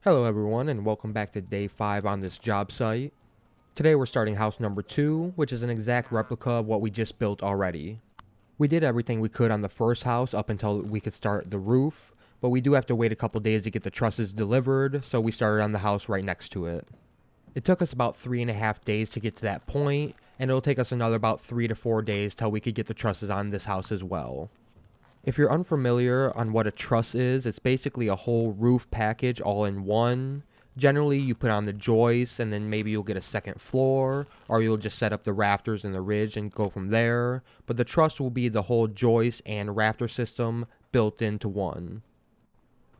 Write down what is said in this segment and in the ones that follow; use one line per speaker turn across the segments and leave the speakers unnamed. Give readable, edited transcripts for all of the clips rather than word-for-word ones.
Hello everyone and welcome back to day 5 on this job site. Today we're starting house number 2, which is an exact replica of what we just built already. We did everything we could on the first house up until we could start the roof, but we do have to wait a couple days to get the trusses delivered, so we started on the house right next to it. It took us about 3.5 days to get to that point, and it'll take us another about 3 to 4 days till we could get the trusses on this house as well. If you're unfamiliar on what a truss is, it's basically a whole roof package all in one. Generally, you put on the joists and then maybe you'll get a second floor, or you'll just set up the rafters and the ridge and go from there. But the truss will be the whole joist and rafter system built into one.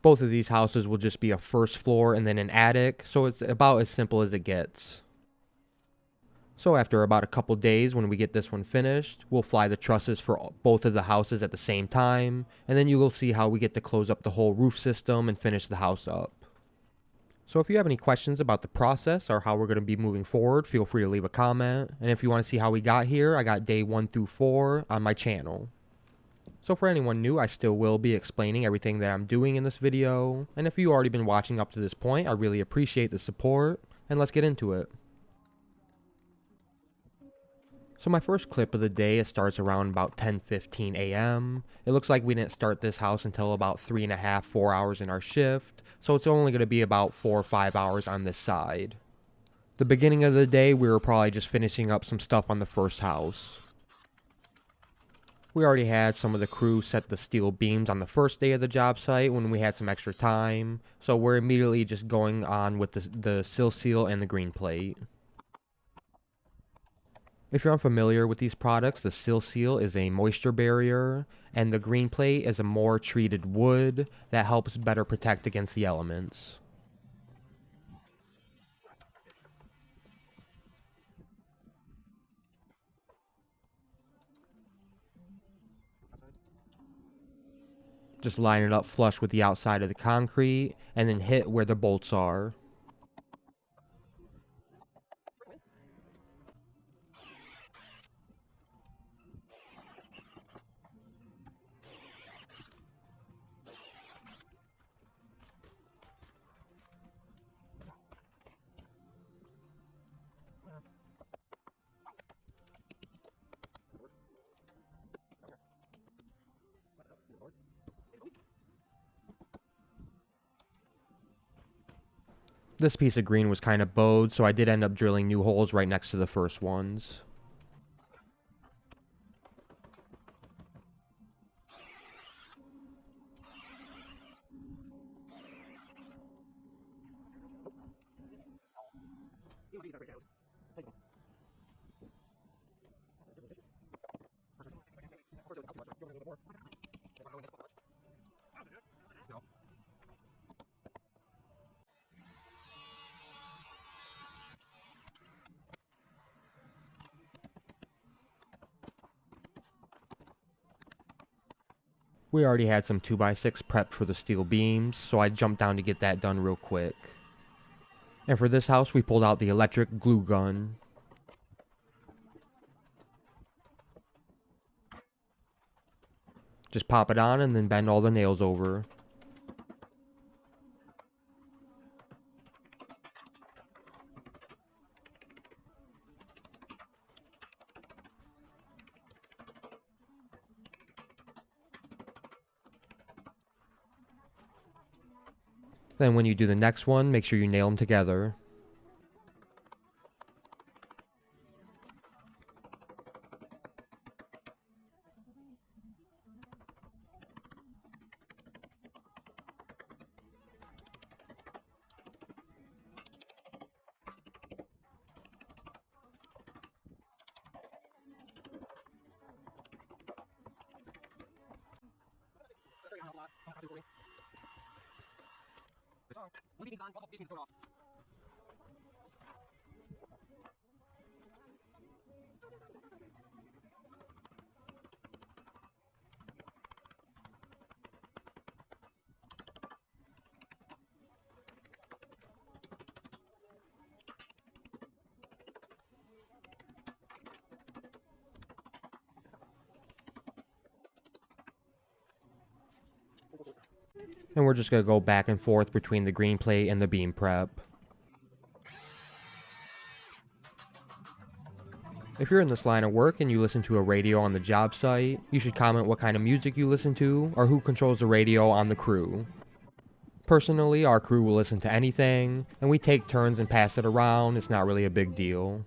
Both of these houses will just be a first floor and then an attic, so it's about as simple as it gets. So after about a couple days when we get this one finished, we'll fly the trusses for both of the houses at the same time, and then you will see how we get to close up the whole roof system and finish the house up. So if you have any questions about the process or how we're going to be moving forward, feel free to leave a comment. And if you want to see how we got here, I got day 1 through 4 on my channel. So for anyone new, I still will be explaining everything that I'm doing in this video. And if you've already been watching up to this point, I really appreciate the support, and let's get into it. So my first clip of the day, it starts around about 10:15 a.m. It looks like we didn't start this house until about 3.5, 4 hours in our shift, so it's only going to be about 4 or 5 hours on this side. The beginning of the day, we were probably just finishing up some stuff on the first house. We already had some of the crew set the steel beams on the first day of the job site when we had some extra time, so we're immediately just going on with the sill seal and the green plate. If you're unfamiliar with these products, the sill seal is a moisture barrier, and the green plate is a more treated wood that helps better protect against the elements. Just line it up flush with the outside of the concrete, and then hit where the bolts are. This piece of green was kind of bowed, so I did end up drilling new holes right next to the first ones. We already had some 2x6 prepped for the steel beams, so I jumped down to get that done real quick. And for this house, we pulled out the electric glue gun. Just pop it on and then bend all the nails over. Then when you do the next one, make sure you nail them together. And we're just going to go back and forth between the green plate and the beam prep. If you're in this line of work and you listen to a radio on the job site, you should comment what kind of music you listen to or who controls the radio on the crew. Personally, our crew will listen to anything, and we take turns and pass it around. It's not really a big deal.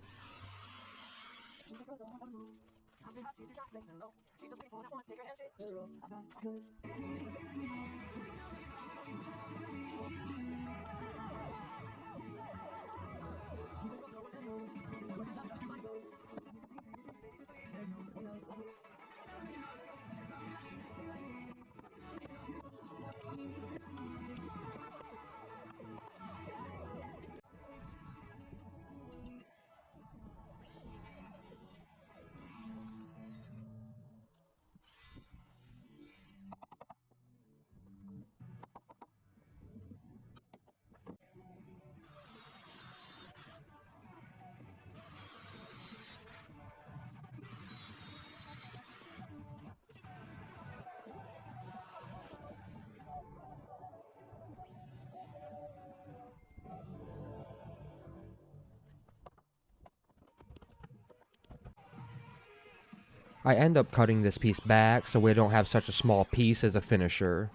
I end up cutting this piece back so we don't have such a small piece as a finisher.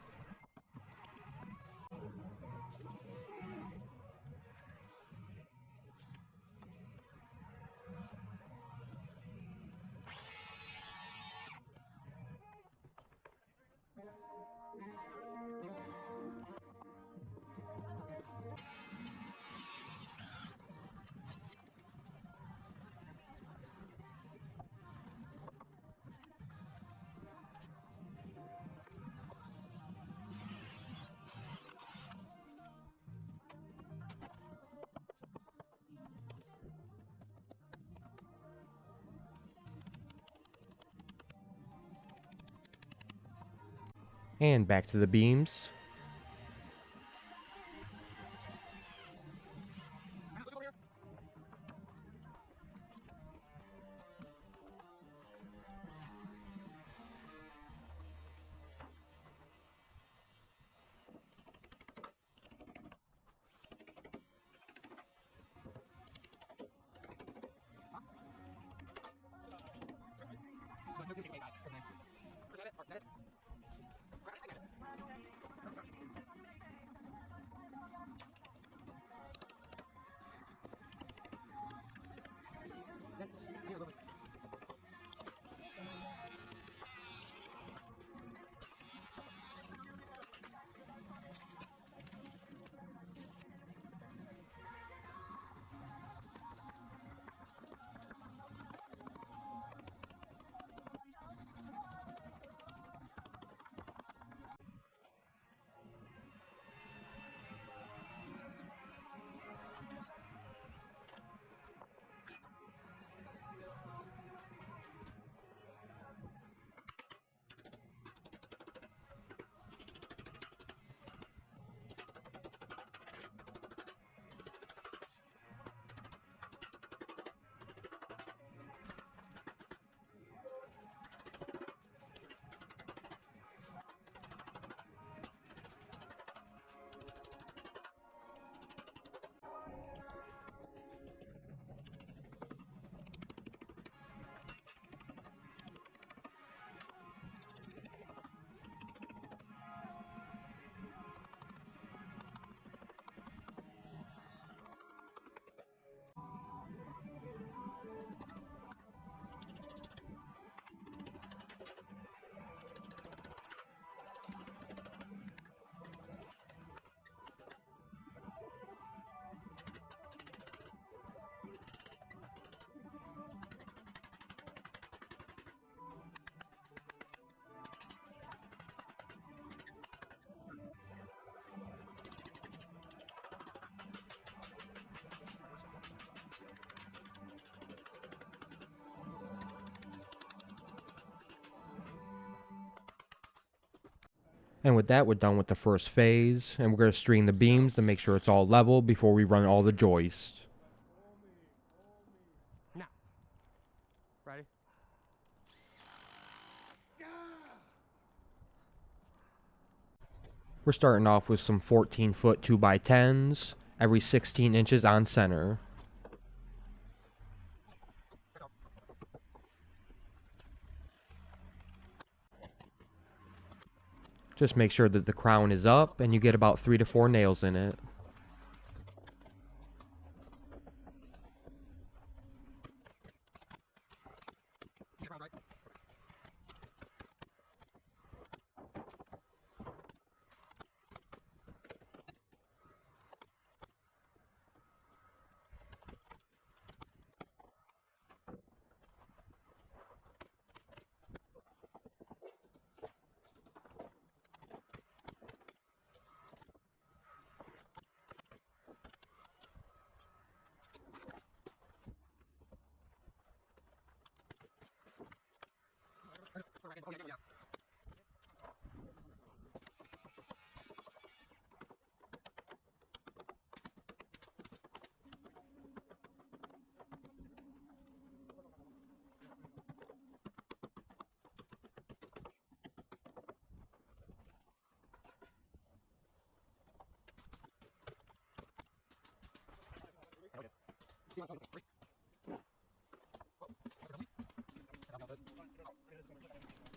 And back to the beams. And with that, we're done with the first phase, and we're going to string the beams to make sure it's all level before we run all the joists. Now, ready? We're starting off with some 14-foot 2x10s, every 16 inches on center. Just make sure that the crown is up and you get about 3 to 4 nails in it.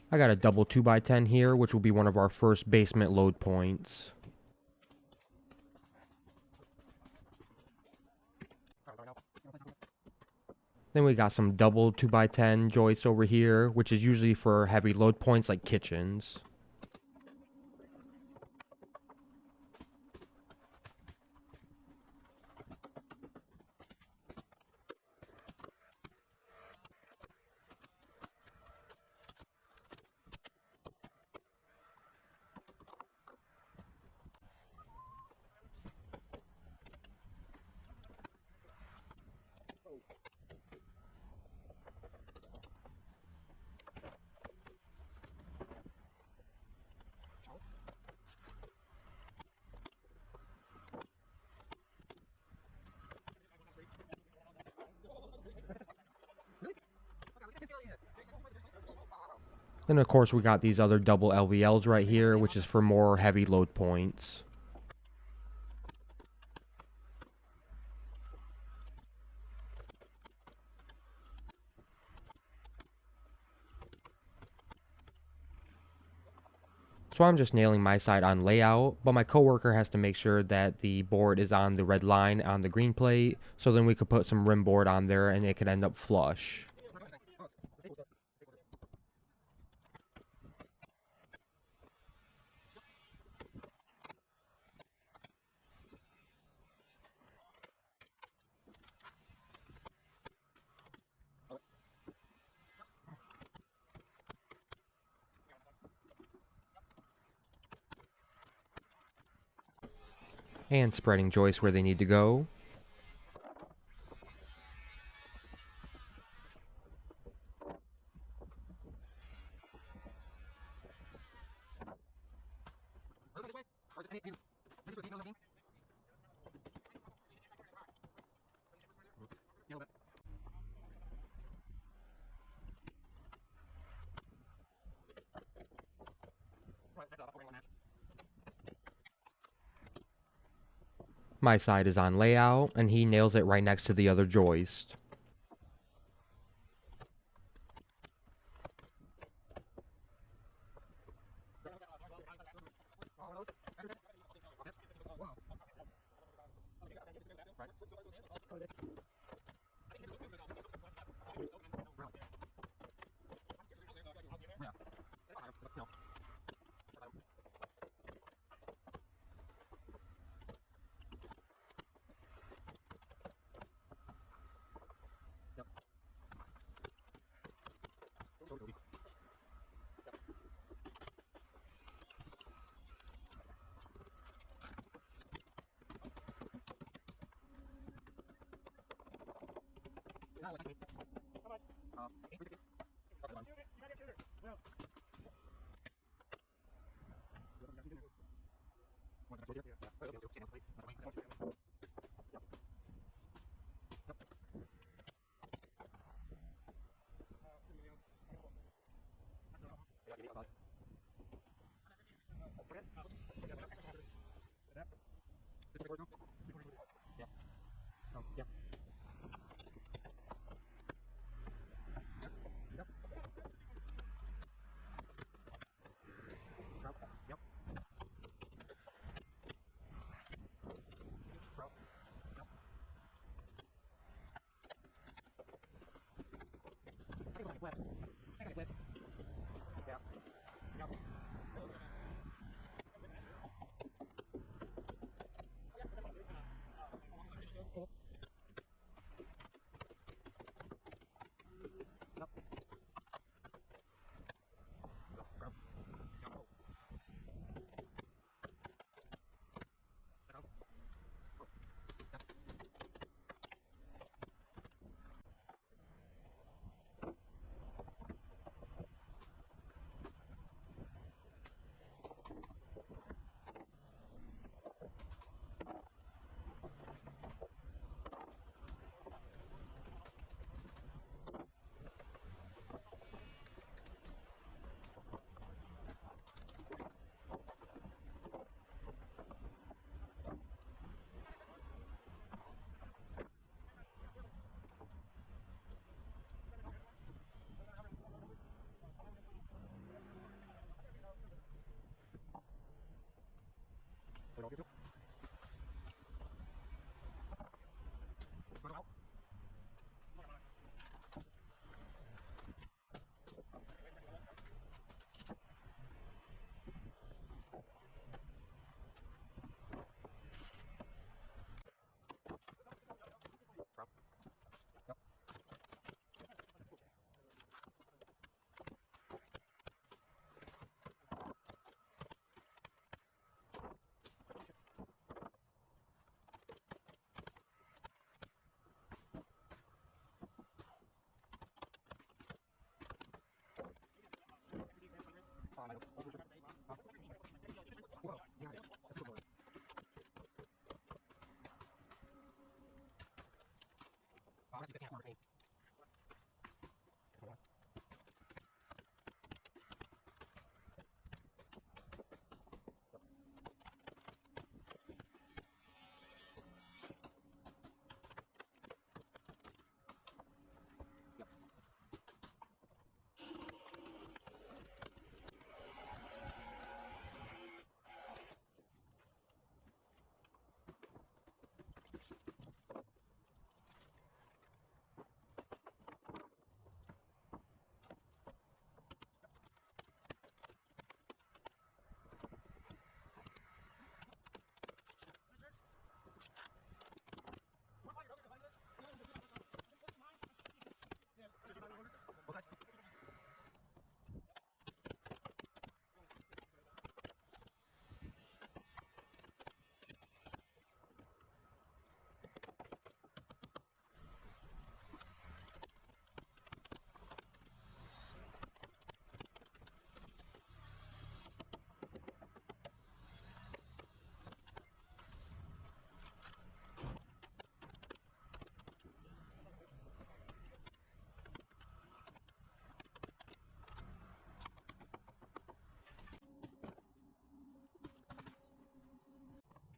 I got a double 2x10 here, which will be one of our first basement load points. Then we got some double 2x10 joists over here, which is usually for heavy load points like kitchens. Then of course we got these other double LVLs right here, which is for more heavy load points. So I'm just nailing my side on layout, but my coworker has to make sure that the board is on the red line on the green plate, so then we could put some rim board on there and it could end up flush. And spreading joists where they need to go. My side is on layout, and he nails it right next to the other joist.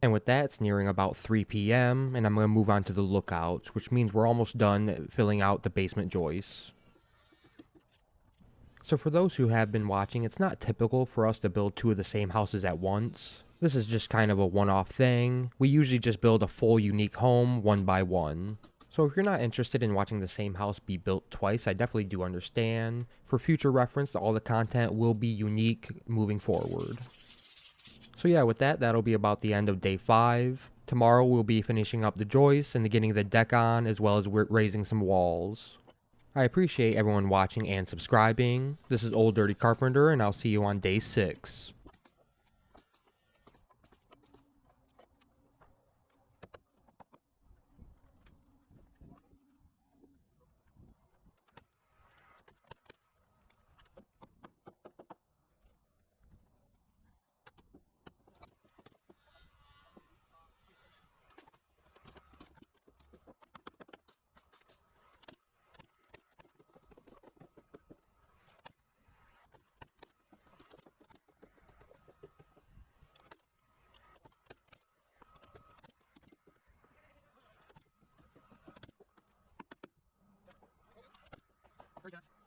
And with that, it's nearing about 3 p.m., and I'm going to move on to the lookouts, which means we're almost done filling out the basement joists. So for those who have been watching, it's not typical for us to build two of the same houses at once. This is just kind of a one-off thing. We usually just build a full unique home one by one. So if you're not interested in watching the same house be built twice, I definitely do understand. For future reference, all the content will be unique moving forward. So yeah, with that, that'll be about the end of day 5. Tomorrow we'll be finishing up the joists and getting the deck on, as well as raising some walls. I appreciate everyone watching and subscribing. This is Old Dirty Carpenter, and I'll see you on day 6.
Sorry, Josh.